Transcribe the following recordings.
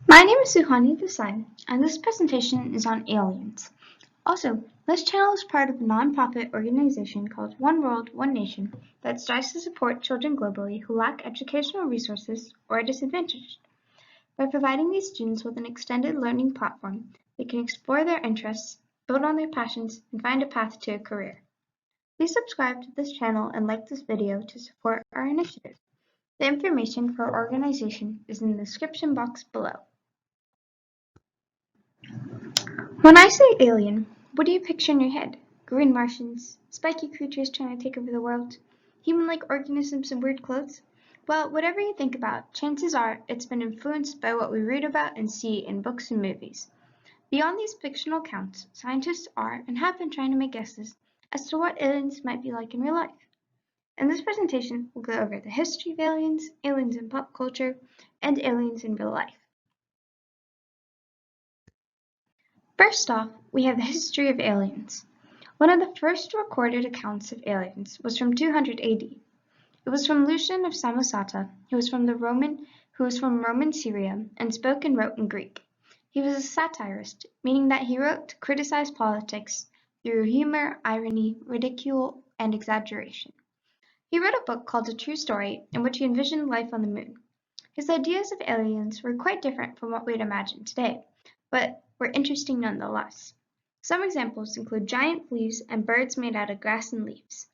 My name is Suhani Desai, and this presentation is on aliens. Also, this channel is part of a non-profit organization called One World, One Nation that strives to support children globally who lack educational resources or are disadvantaged. By providing these students with an extended learning platform, they can explore their interests, build on their passions, and find a path to a career. Please subscribe to this channel and like this video to support our initiative. The information for our organization is in the description box below. When I say alien, what do you picture in your head? Green Martians, spiky creatures trying to take over the world, human-like organisms in weird clothes? Well, whatever you think about, chances are it's been influenced by what we read about and see in books and movies. Beyond these fictional accounts, scientists are and have been trying to make guesses as to what aliens might be like in real life. In this presentation, we'll go over the history of aliens, aliens in pop culture, and aliens in real life. First off, we have the history of aliens. One of the first recorded accounts of aliens was from 200 AD. It was from Lucian of Samosata, who was from Roman Syria and spoke and wrote in Greek. He was a satirist, meaning that he wrote to criticize politics through humor, irony, ridicule, and exaggeration. He wrote a book called A True Story in which he envisioned life on the moon. His ideas of aliens were quite different from what we'd imagine today, but were interesting nonetheless. Some examples include giant fleas and birds made out of grass and leaves.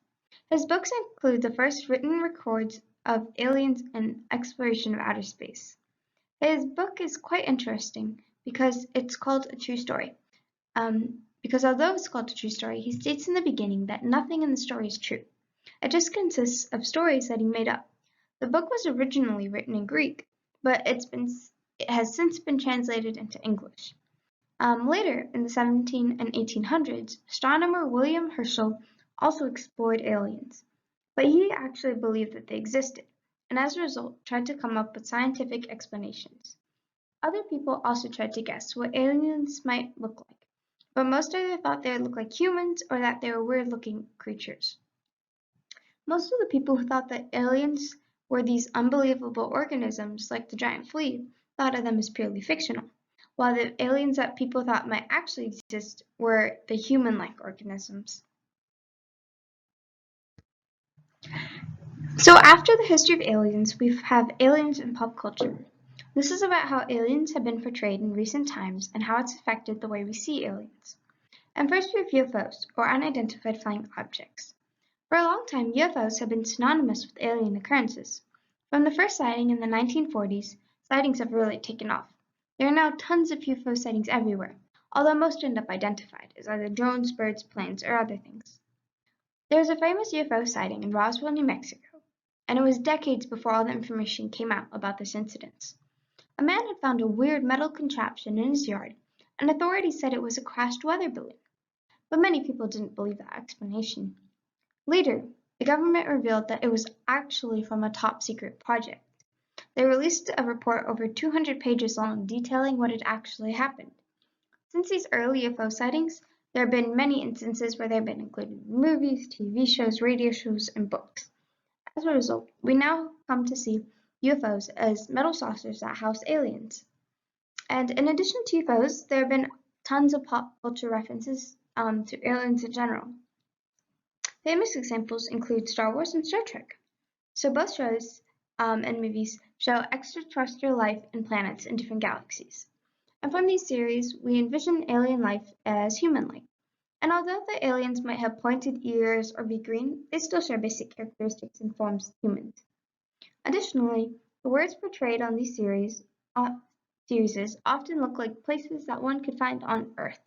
His books include the first written records of aliens and exploration of outer space. His book is quite interesting because it's called A True Story. Because although it's called A True Story, he states in the beginning that nothing in the story is true. It just consists of stories that he made up. The book was originally written in Greek, but it has since been translated into English. Later, in the 1700s and 1800s, astronomer William Herschel also explored aliens, but he actually believed that they existed, and as a result tried to come up with scientific explanations. Other people also tried to guess what aliens might look like, but most either thought they would look like humans or that they were weird-looking creatures. Most of the people who thought that aliens were these unbelievable organisms like the giant flea thought of them as purely fictional, while the aliens that people thought might actually exist were the human-like organisms. So after the history of aliens, we have aliens in pop culture. This is about how aliens have been portrayed in recent times and how it's affected the way we see aliens. And first we have UFOs, or unidentified flying objects. For a long time, UFOs have been synonymous with alien occurrences. From the first sighting in the 1940s, sightings have really taken off. There are now tons of UFO sightings everywhere, although most end up identified as either drones, birds, planes, or other things. There was a famous UFO sighting in Roswell, New Mexico, and it was decades before all the information came out about this incident. A man had found a weird metal contraption in his yard, and authorities said it was a crashed weather balloon. But many people didn't believe that explanation. Later, the government revealed that it was actually from a top-secret project. They released a report over 200 pages long detailing what had actually happened. Since these early UFO sightings, there have been many instances where they have been included in movies, TV shows, radio shows, and books. As a result, we now come to see UFOs as metal saucers that house aliens. And in addition to UFOs, there have been tons of pop culture references to aliens in general. Famous examples include Star Wars and Star Trek. So both shows and movies show extraterrestrial life and planets in different galaxies. And from these series, we envision alien life as human-like. And although the aliens might have pointed ears or be green, they still share basic characteristics and forms of humans. Additionally, the worlds portrayed on these series often look like places that one could find on Earth.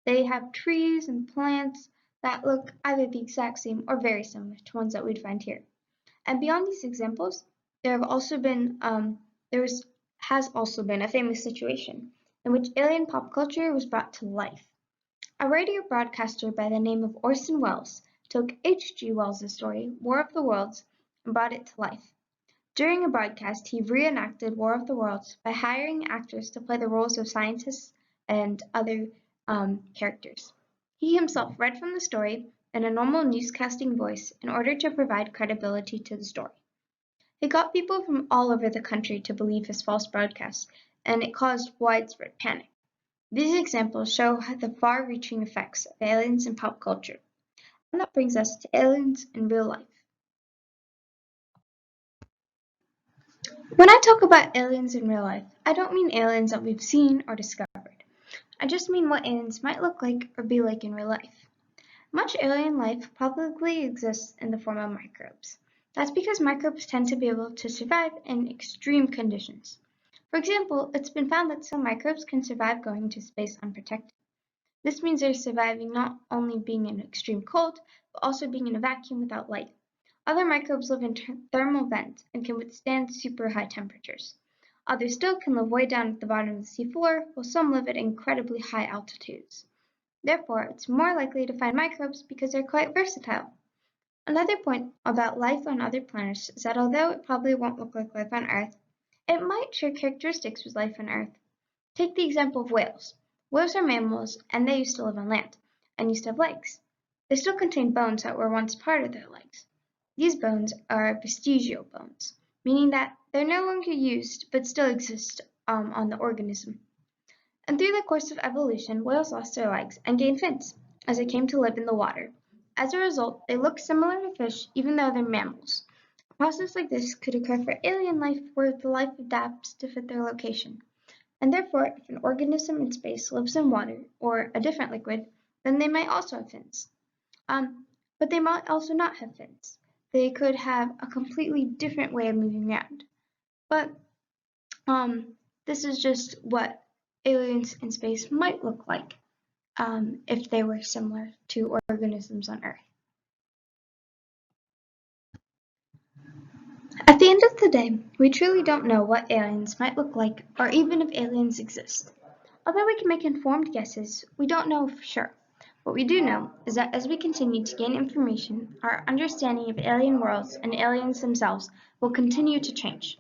They have trees and plants that look either the exact same or very similar to ones that we'd find here. And beyond these examples, there has also been a famous situation in which alien pop culture was brought to life. A radio broadcaster by the name of Orson Welles took H.G. Wells' story, War of the Worlds, and brought it to life. During a broadcast, he reenacted War of the Worlds by hiring actors to play the roles of scientists and other characters. He himself read from the story in a normal newscasting voice in order to provide credibility to the story. He got people from all over the country to believe his false broadcasts, and it caused widespread panic. These examples show the far-reaching effects of aliens in pop culture. And that brings us to aliens in real life. When I talk about aliens in real life, I don't mean aliens that we've seen or discovered. I just mean what aliens might look like or be like in real life. Much alien life probably exists in the form of microbes. That's because microbes tend to be able to survive in extreme conditions. For example, it's been found that some microbes can survive going into space unprotected. This means they're surviving not only being in extreme cold, but also being in a vacuum without light. Other microbes live in thermal vents and can withstand super high temperatures. Others still can live way down at the bottom of the seafloor, while some live at incredibly high altitudes. Therefore, it's more likely to find microbes because they're quite versatile. Another point about life on other planets is that although it probably won't look like life on Earth, it might share characteristics with life on Earth. Take the example of whales. Whales are mammals, and they used to live on land, and used to have legs. They still contain bones that were once part of their legs. These bones are vestigial bones, meaning that they're no longer used but still exist on the organism. And through the course of evolution, whales lost their legs and gained fins as they came to live in the water. As a result, they look similar to fish even though they're mammals. A process like this could occur for alien life where the life adapts to fit their location. And therefore, if an organism in space lives in water or a different liquid, then they might also have fins. But they might also not have fins. They could have a completely different way of moving around. But this is just what aliens in space might look like if they were similar to organisms on Earth. At the end of the day, we truly don't know what aliens might look like or even if aliens exist. Although we can make informed guesses, we don't know for sure. What we do know is that as we continue to gain information, our understanding of alien worlds and aliens themselves will continue to change.